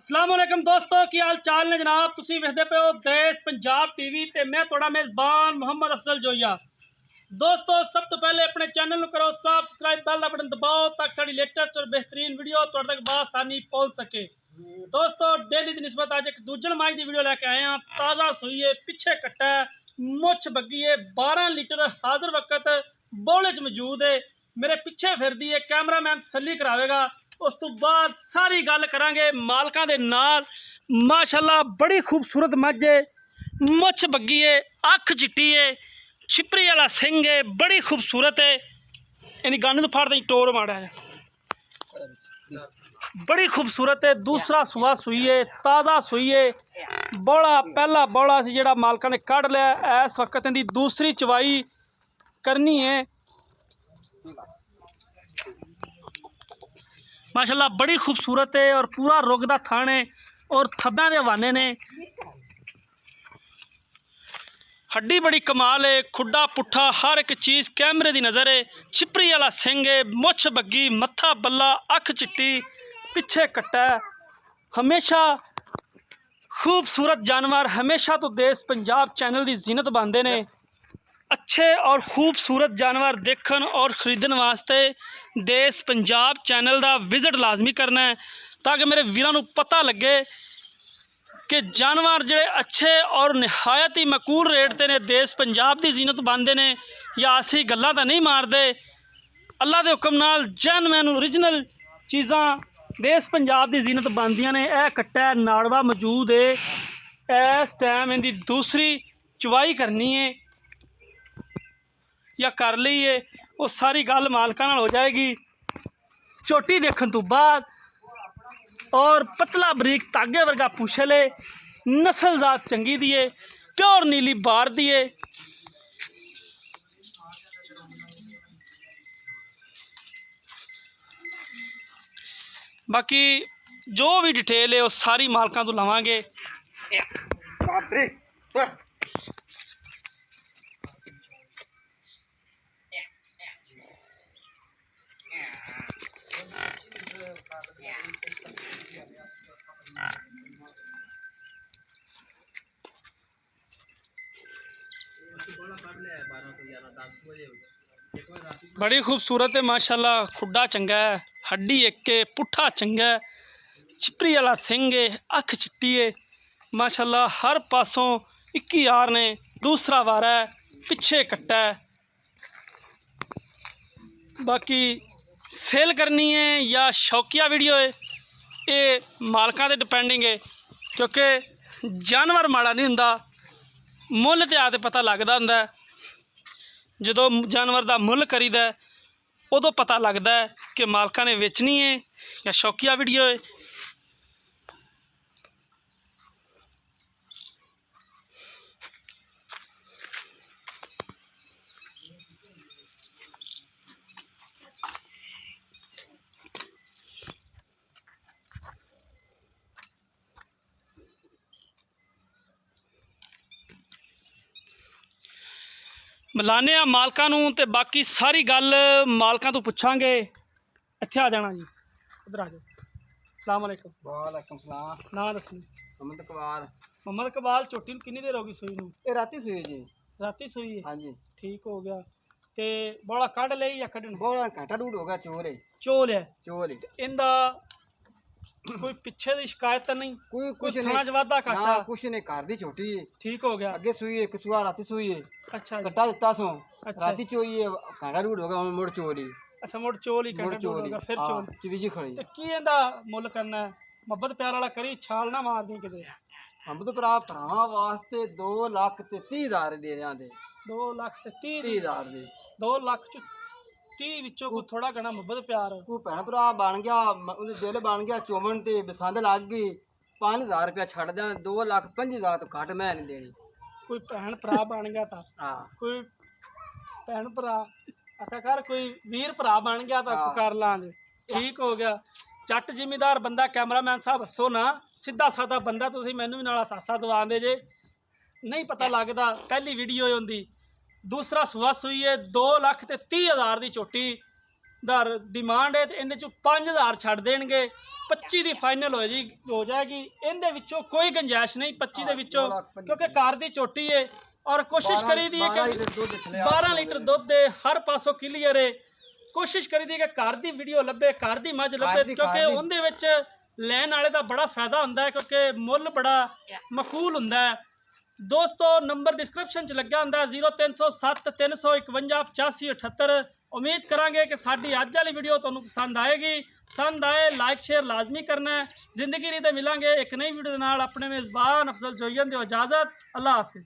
अस्सलाम वालेकुम दोस्तों की हाल चाल ने जनाब तुसी वेखदे पे हो देश पंजाब टीवी ते मैं थोड़ा मेज़बान मोहम्मद अफसल जोइया। दोस्तों सब तो पहले अपने चैनल को करो सब्सक्राइब, बेल का बटन दबाओ ताकि साड़ी लेटेस्ट और बेहतरीन वीडियो तुहाडे तक बआसानी पहुंच सके। दोस्तों डेली की निस्बत अज एक दूजन माई की वीडियो लैके आए हैं। ताज़ा सूई है, पिछे कट्टा है, मुछ बग्गी है, 12 लीटर हाजिर वक्त बोले च मौजूद है। मेरे पिछे फिरदी है, कैमरामैन तसल्ली करावेगा। उस तो बाद सारी गल करांगे मालकां दे नाल। माशाल्लाह बड़ी खूबसूरत मझ है, मुछ बग्गी है, अख चिट्टी है, छिपरी वाला सिंह है, बड़ी खूबसूरत है। इन्हीं गन तो फाड़ दें टोर माड़ा है, बड़ी खूबसूरत है। दूसरा सुहा सुई है, ताज़ा सुई है। बौला पहला बौला सी जेड़ा मालका ने कढ़ लिया। इस वक्त इनकी दूसरी चवाई करनी है। माशाल्लाह बड़ी खूबसूरत है और पूरा रुगदा थान है और थब्बों के हवाने ने। हड्डी बड़ी कमाल है, खुड्डा पुट्ठा हर एक चीज़ कैमरे की नज़र है। छिपरी वाला सिंह है, मुछ बग्गी, मत्था बल्ला, अख चिट्टी, पिछे कट्टा है। हमेशा खूबसूरत जानवर हमेशा तो देश पंजाब चैनल की जीनत बनते ने। अच्छे और खूबसूरत जानवर देखन और खरीदन वास्ते देश पंजाब चैनल का विजिट लाजमी करना है ताकि मेरे वीरों को पता लगे कि जानवर जोड़े अच्छे और नहायत ही मकूल रेट ते ने देश पंजाब की जीनत बनते ने या असी गल्लां तां नहीं मारते। अल्लाह के हुक्म नाल जैनमैन ओरिजिनल चीज़ां देश पंजाब की जीनत बनदियां ने। यह कट्टा नाड़वा मौजूद है। इस टाइम इनकी दूसरी चवाई करनी है या कर ली है, वो सारी गल मालका नाल हो जाएगी। चोटी देखने तो बाद और पतला बरीक धागे वर्गा पूछल है, नस्ल जात चंगी दी है, प्योर नीली बार दी है। बाकी जो भी डिटेल है वो सारी मालका तो लवांगे। बड़ी खूबसूरत है माशाल्लाह। खुड्डा चंगा है, हड्डी एक के, पुट्ठा चंगा है, छिपरी वाला सिंह है, अख चिट्टी है। माशाल्लाह हर पासों 21 यार ने। दूसरा वारा है, पिछे कट्टा है। बाकी सेल करनी है या शौकिया वीडियो है, ये मालकां ते डिपेंडिंग है क्योंकि जानवर माड़ा नहीं हुंदा। मुल ते आते पता लगदा हुंदा है। जदों जानवर का मुल करीदा उदों पता लगता है कि मालका ने वेचनी है या शौकिया वीडियो है। मिलाने आ मालकां नूं ते बाकी सारी गल मालकां तो पुछांगे। इत्थे आ जाना जी, इधर आ जाओ। अस्सलाम वालेकुम। वालेकुम सलाम। ना दसो। मोहम्मद कबाल। मोहम्मद कबाल चोटी नूं कितनी देर हो गई सूई नूं? ये राती सुई जी। राती सूई है? हाँ जी। ठीक हो गया। ते बड़ा कढ़ ले या कढ़न? बड़ा घंटा डूड हो गया। चोर है। चोल है। चोर है। इंदा कोई पिछे दी शिकायत तो नहीं? कोई कुछ थाना च वाधा नहीं। घाटा? ना कुछ नहीं। घर दी छोटी है। ठीक हो गया। अगे सुई है, कसूआ राती सुई है। अच्छा जी। कट्टा दिता सो। अच्छा। राती चोई है, घंटा डूड हो गया, मुड़ चोर है। अच्छा मुड़ चोल ही मुड़ घंटा चोर होगा है। फिर चोल। चीज़ी खड़ी। ते की इंदा मुल करना है? मोहब्बत प्यार वाला करी, छाल ना मार दी किते। हम तो भरावां वास्ते 2,30,000 दे रहे हैं। 2,30,000 दे। 2 लाख च 30 विचों कोई थोड़ा घना मोहब्बत प्यार? कोई भैन भरा बन गया, ਉਹਦੇ ਦਿਲ बन गया चुमन ते बसंत लग गई। 5,000 रुपया छड़ दें। 2,25,000 तो घट मैं नहीं देनी। कोई भैन भरा बन गया था, हाँ कोई भैन भरा आखिरकार कोई वीर भरा बन गया तो कर लांगे। ठीक हो गया। जट जिमीदार बंदा कैमरामैन साहब हसो ना, सीधा सादा बंदा तुसीं मैनूं भी नाल हासा दवांदे जे, नहीं पता लगता। पहली वीडियो होंदी। दूसरा सुहा सुई है 2,30,000 की झोटी। ਦਾ ਡਿਮਾਂਡ ਹੈ ਤੇ ਇਹਦੇ ਚੋਂ 5000 ਛੱਡ ਦੇਣਗੇ। 25 ਦੀ ਫਾਈਨਲ ਹੋ ਜਾਏਗੀ। ਇਹਦੇ ਵਿੱਚੋਂ ਕੋਈ ਗੁੰਜਾਇਸ਼ ਨਹੀਂ 25 ਦੇ ਵਿੱਚੋਂ, ਕਿਉਂਕਿ ਘਰ ਦੀ ਝੋਟੀ ਹੈ ਔਰ ਕੋਸ਼ਿਸ਼ ਕਰੀਦੀ ਹੈ ਕਿ 12 ਲੀਟਰ ਦੁੱਧ ਦੇ ਹਰ ਪਾਸੋਂ ਕਲੀਅਰ ਹੈ। ਕੋਸ਼ਿਸ਼ ਕਰੀਦੀ ਹੈ ਕਿ ਘਰ ਦੀ ਵੀਡੀਓ ਲੱਭੇ, ਘਰ ਦੀ ਮੱਝ ਲੱਭੇ, ਕਿਉਂਕਿ ਉਹਦੇ ਵਿੱਚ ਲੈਣ ਵਾਲੇ ਦਾ ਬੜਾ ਫਾਇਦਾ ਹੁੰਦਾ ਹੈ, ਕਿਉਂਕਿ ਮੁੱਲ ਬੜਾ ਮਕਬੂਲ ਹੁੰਦਾ ਹੈ। ਦੋਸਤੋ ਨੰਬਰ ਡਿਸਕ੍ਰਿਪਸ਼ਨ 'ਚ ਲੱਗਾ ਹੁੰਦਾ 0307 351 8578। ਉਮੀਦ ਕਰਾਂਗੇ ਕਿ ਸਾਡੀ ਅੱਜ ਵਾਲੀ ਵੀਡੀਓ ਤੁਹਾਨੂੰ ਪਸੰਦ ਆਏਗੀ। ਪਸੰਦ ਆਏ ਲਾਈਕ ਸ਼ੇਅਰ ਲਾਜ਼ਮੀ ਕਰਨਾ ਹੈ। ਜ਼ਿੰਦਗੀ ਨਹੀਂ ਤੇ ਮਿਲਾਂਗੇ ਇੱਕ ਨਈ ਵੀਡੀਓ ਦੇ ਨਾਲ। ਆਪਣੇ ਮੇਜ਼ਬਾਨ ਅਫਜ਼ਲ ਜੋਈਆਂ ਦਿਓ ਇਜਾਜ਼ਤ। ਅੱਲਾ ਹਾਫਿਜ਼।